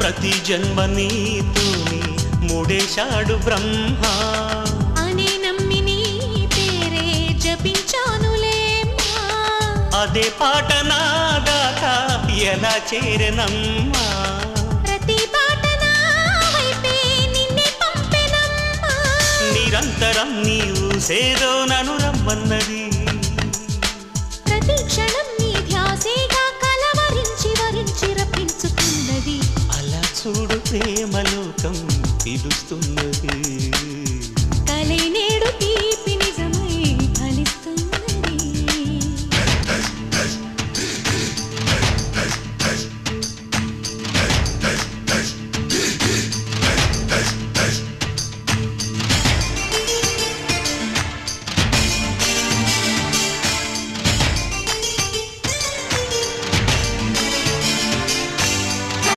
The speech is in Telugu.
ప్రతి జన్మ నీతోని మూడేశాడు బ్రహ్మ అనే నమ్మి నీ పేరే జపించానులేమ్మా అదే పాట నా దాకా ఎలా చేరనమ్మా ప్రతి పాట నా వైపే నిన్నే పంపెనమ్మా నిరంతరం నీవు సేదో నను రమ్మన్నది ప్రతి క్షణం నీ ధ్యాసేగా కలవరించి వరించి రప్పించుతున్నది అలా చూడు ప్రేమలోకం పిలుస్తున్నది కలై నేడు